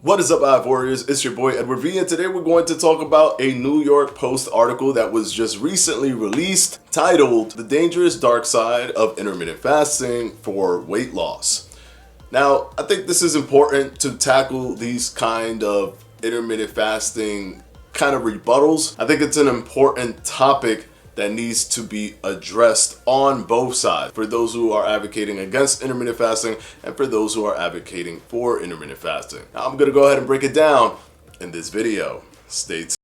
What is up, Hive Warriors? It's your boy Edward V, and today we're going to talk about a New York Post article that was just recently released titled "The Dangerous Dark Side of Intermittent Fasting for Weight Loss." Now, I think this is important to tackle these kind of intermittent fasting kind of rebuttals. I think it's an important topic that needs to be addressed on both sides, for those who are advocating against intermittent fasting and for those who are advocating for intermittent fasting. Now, I'm gonna go ahead and break it down in this video. Stay tuned.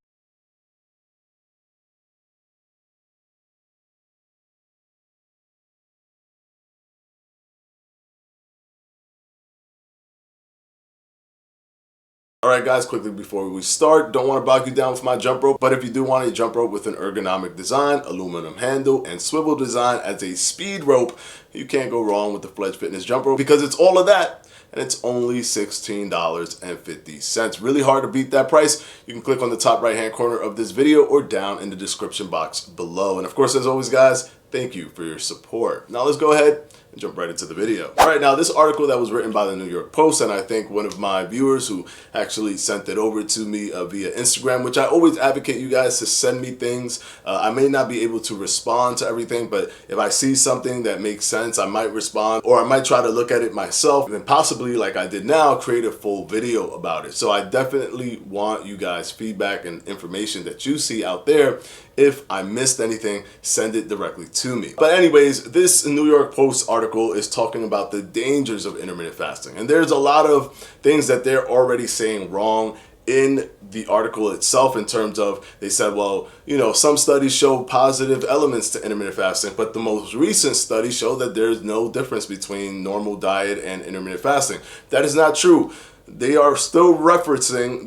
Alright guys, quickly before we start, don't want to bog you down with my jump rope, but if you do want a jump rope with an ergonomic design, aluminum handle, and swivel design as a speed rope, you can't go wrong with the Fledge Fitness jump rope because it's all of that and it's only $16.50. Really hard to beat that price. You can click on the top right hand corner of this video or down in the description box below. And of course, as always guys, thank you for your support. Now let's go ahead and jump right into the video. All right, now this article that was written by the New York Post, and I think one of my viewers who actually sent it over to me via Instagram, which I always advocate you guys to send me things. I may not be able to respond to everything, but if I see something that makes sense, I might respond, or I might try to look at it myself and then possibly, like I did now, create a full video about it. So I definitely want you guys feedback and information that you see out there. If I missed anything, send it directly to me. But anyways, this New York Post article is talking about the dangers of intermittent fasting. And there's a lot of things that they're already saying wrong in the article itself, in terms of, they said, well, you know, some studies show positive elements to intermittent fasting, but the most recent studies show that there's no difference between normal diet and intermittent fasting. That is not true. They are still referencing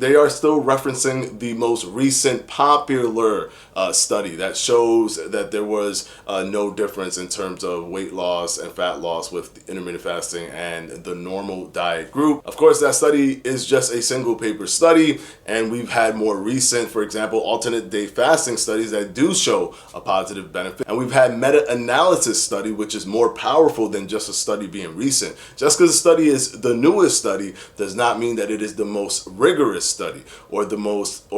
the most recent popular study that shows that there was no difference in terms of weight loss and fat loss with intermittent fasting and the normal diet group. Of course, that study is just a single paper study, and we've had more recent, for example, alternate day fasting studies that do show a positive benefit. And we've had meta-analysis study, which is more powerful than just a study being recent. Just because a study is the newest study does not mean that it is the most rigorous study or the most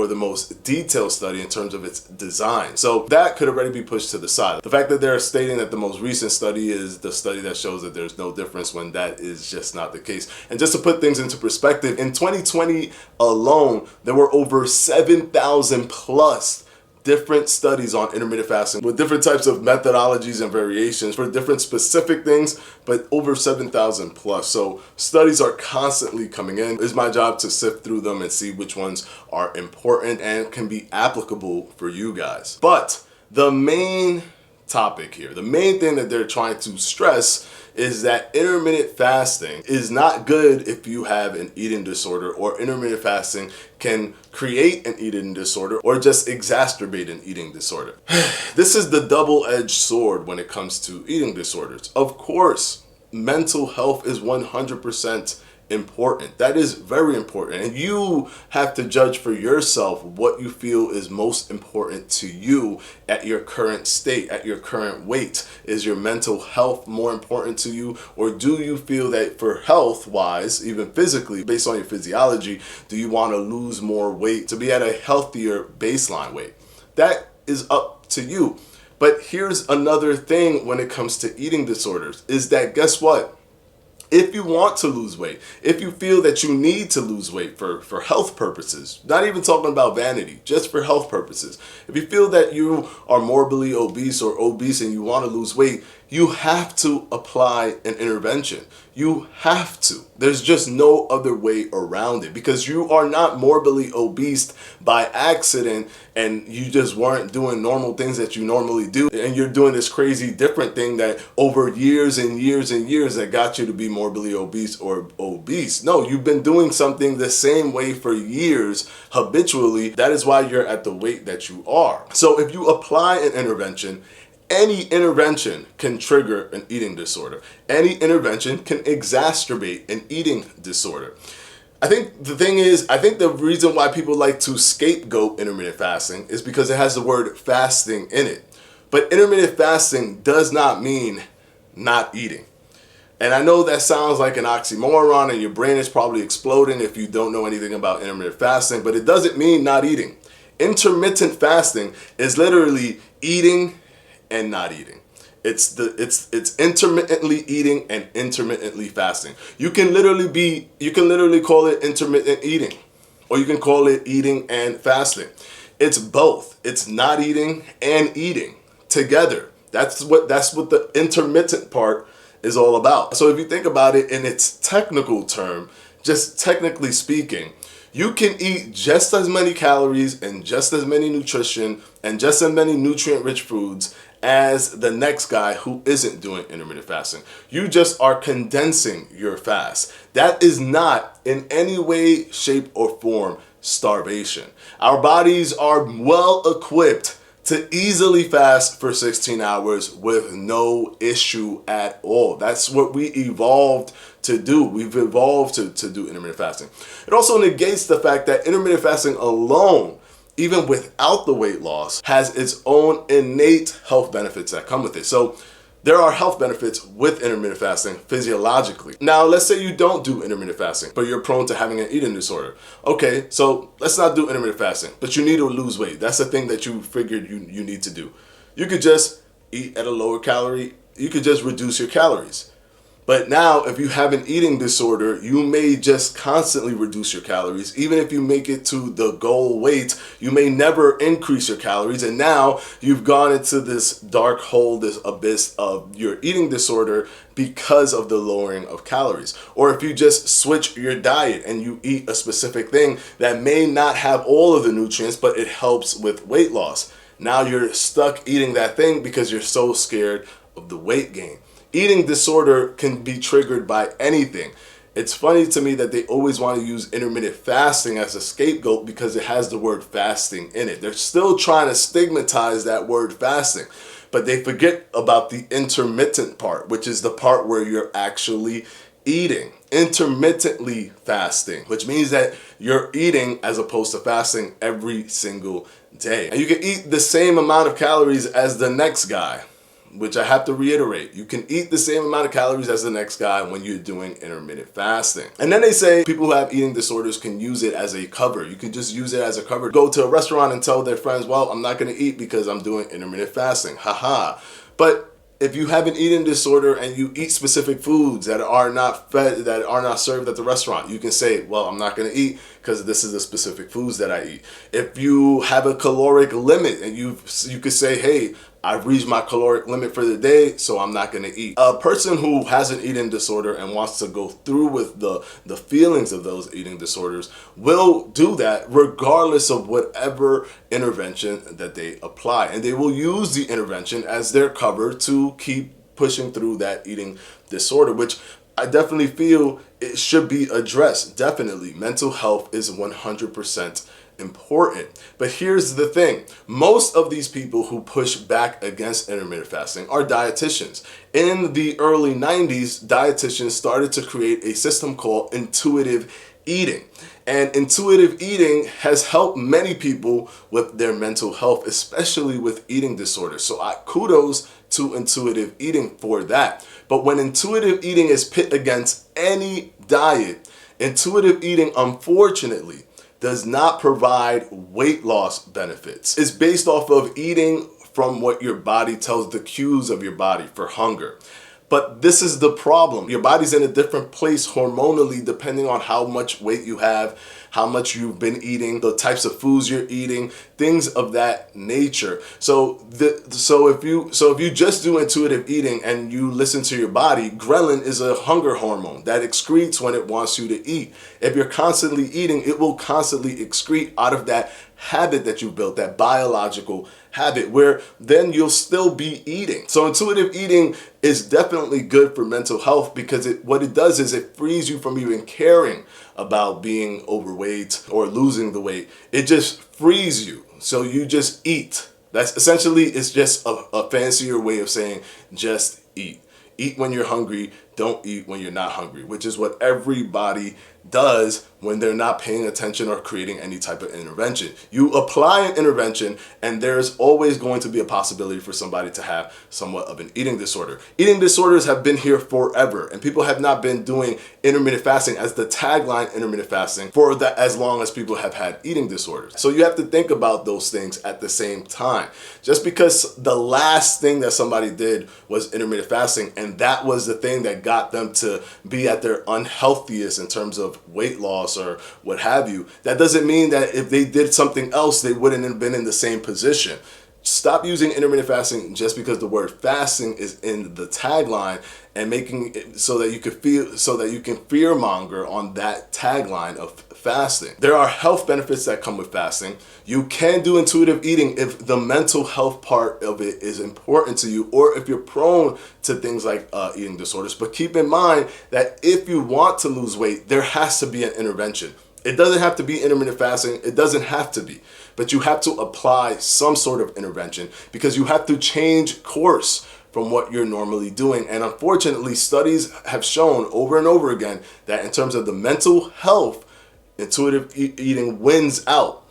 detailed study in terms of its design. So that could already be pushed to the side. The fact that they're stating that the most recent study is the study that shows that there's no difference, when that is just not the case. And just to put things into perspective, in 2020 alone, there were over 7,000 plus different studies on intermittent fasting with different types of methodologies and variations for different specific things, but over 7,000 plus. So studies are constantly coming in. It's my job to sift through them and see which ones are important and can be applicable for you guys. But the main topic here, the main thing that they're trying to stress, is that intermittent fasting is not good if you have an eating disorder, or intermittent fasting can create an eating disorder or just exacerbate an eating disorder. This is the double-edged sword when it comes to eating disorders. Of course, mental health is 100% important. That is very important, and you have to judge for yourself what you feel is most important to you at your current state, at your current weight. Is your mental health more important to you, or do you feel that for health wise, even physically, based on your physiology, do you want to lose more weight to be at a healthier baseline weight? That is up to you. But here's another thing when it comes to eating disorders, is that, guess what? If you want to lose weight, if you feel that you need to lose weight for health purposes, not even talking about vanity, just for health purposes, if you feel that you are morbidly obese or obese and you want to lose weight, you have to apply an intervention. You have to. There's just no other way around it, because you are not morbidly obese by accident and you just weren't doing normal things that you normally do, and you're doing this crazy different thing that over years and years and years that got you to be morbidly obese or obese. No, you've been doing something the same way for years habitually. That is why you're at the weight that you are. So if you apply an intervention, any intervention can trigger an eating disorder. Any intervention can exacerbate an eating disorder. I think the thing is, I think the reason why people like to scapegoat intermittent fasting is because it has the word fasting in it. But intermittent fasting does not mean not eating. And I know that sounds like an oxymoron and your brain is probably exploding if you don't know anything about intermittent fasting, but it doesn't mean not eating. Intermittent fasting is literally eating and not eating. It's intermittently eating and intermittently fasting. You can literally call it intermittent eating, or you can call it eating and fasting. It's both. It's not eating and eating together. That's what the intermittent part is all about. So if you think about it in its technical term, just technically speaking, you can eat just as many calories and just as many nutrition and just as many nutrient-rich foods as the next guy who isn't doing intermittent fasting. You just are condensing your fast. That is not in any way, shape, or form starvation. Our bodies are well equipped to easily fast for 16 hours with no issue at all. That's what we evolved to do. We've evolved to do intermittent fasting. It also negates the fact that intermittent fasting alone, even without the weight loss, has its own innate health benefits that come with it. So there are health benefits with intermittent fasting physiologically. Now, let's say you don't do intermittent fasting, but you're prone to having an eating disorder. Okay, so let's not do intermittent fasting, but you need to lose weight. That's the thing that you figured you need to do. You could just eat at a lower calorie. You could just reduce your calories. But now, if you have an eating disorder, you may just constantly reduce your calories. Even if you make it to the goal weight, you may never increase your calories. And now you've gone into this dark hole, this abyss of your eating disorder because of the lowering of calories. Or if you just switch your diet and you eat a specific thing that may not have all of the nutrients, but it helps with weight loss. Now you're stuck eating that thing because you're so scared of the weight gain. Eating disorder can be triggered by anything. It's funny to me that they always want to use intermittent fasting as a scapegoat because it has the word fasting in it. They're still trying to stigmatize that word fasting, but they forget about the intermittent part, which is the part where you're actually eating. Intermittently fasting, which means that you're eating as opposed to fasting every single day. And you can eat the same amount of calories as the next guy, which I have to reiterate, you can eat the same amount of calories as the next guy when you're doing intermittent fasting. And then they say people who have eating disorders can use it as a cover. You can just use it as a cover. Go to a restaurant and tell their friends, well, I'm not going to eat because I'm doing intermittent fasting. Haha. But if you have an eating disorder and you eat specific foods that are not fed, that are not served at the restaurant, you can say, well, I'm not going to eat because this is the specific foods that I eat. If you have a caloric limit and you could say, hey, I've reached my caloric limit for the day, so I'm not going to eat. A person who has an eating disorder and wants to go through with the feelings of those eating disorders will do that regardless of whatever intervention that they apply. And they will use the intervention as their cover to keep pushing through that eating disorder, which I definitely feel it should be addressed. Definitely. Mental health is 100% important. But here's the thing. Most of these people who push back against intermittent fasting are dietitians. In the early 90s, dietitians started to create a system called intuitive eating. And intuitive eating has helped many people with their mental health, especially with eating disorders. So kudos to intuitive eating for that. But when intuitive eating is pit against any diet, intuitive eating, unfortunately, does not provide weight loss benefits. It's based off of eating from what your body tells the cues of your body for hunger. But this is the problem. Your body's in a different place hormonally depending on how much weight you have, how much you've been eating, the types of foods you're eating, things of that nature. So if you just do intuitive eating and you listen to your body, ghrelin is a hunger hormone that excretes when it wants you to eat. If you're constantly eating, it will constantly excrete out of that habit that you built, that biological habit, where then you'll still be eating. So intuitive eating is definitely good for mental health because what it does is it frees you from even caring about being overweight or losing the weight. It just frees you. So you just eat. That's essentially, it's just a fancier way of saying just eat. Eat when you're hungry. don't eat when you're not hungry, which is what everybody does when they're not paying attention or creating any type of intervention. You apply an intervention and there's always going to be a possibility for somebody to have somewhat of an eating disorder. Eating disorders have been here forever, and people have not been doing intermittent fasting as the tagline intermittent fasting for as long as people have had eating disorders. So you have to think about those things at the same time. Just because the last thing that somebody did was intermittent fasting and that was the thing that got them to be at their unhealthiest in terms of weight loss or what have you, that doesn't mean that if they did something else, they wouldn't have been in the same position. Stop using intermittent fasting just because the word fasting is in the tagline and making it so that you can fearmonger on that tagline of fasting. There are health benefits that come with fasting. You can do intuitive eating if the mental health part of it is important to you, or if you're prone to things like eating disorders. But keep in mind that if you want to lose weight, there has to be an intervention. It doesn't have to be intermittent fasting. It doesn't have to be. But you have to apply some sort of intervention because you have to change course from what you're normally doing. And unfortunately, studies have shown over and over again that in terms of the mental health, intuitive eating wins out.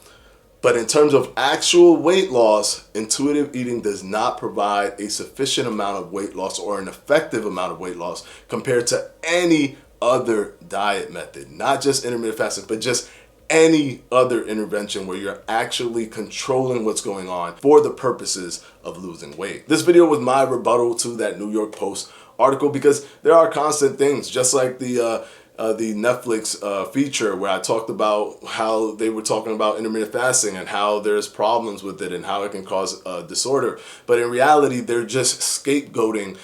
But in terms of actual weight loss, intuitive eating does not provide a sufficient amount of weight loss or an effective amount of weight loss compared to any other diet method. Not just intermittent fasting, but just any other intervention where you're actually controlling what's going on for the purposes of losing weight. This video was my rebuttal to that New York Post article because there are constant things, just like the Netflix feature where I talked about how they were talking about intermittent fasting and how there's problems with it and how it can cause disorder. But in reality, they're just scapegoating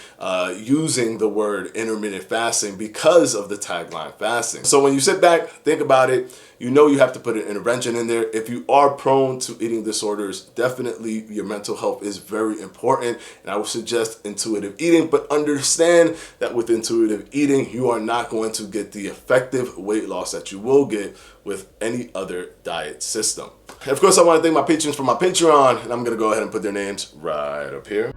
using the word intermittent fasting because of the tagline fasting. So when you sit back, think about it, you know you have to put an intervention in there. If you are prone to eating disorders, definitely your mental health is very important. And I would suggest intuitive eating, but understand that with intuitive eating, you are not going to get the effective weight loss that you will get with any other diet system. And of course, I want to thank my patrons for my Patreon, and I'm going to go ahead and put their names right up here.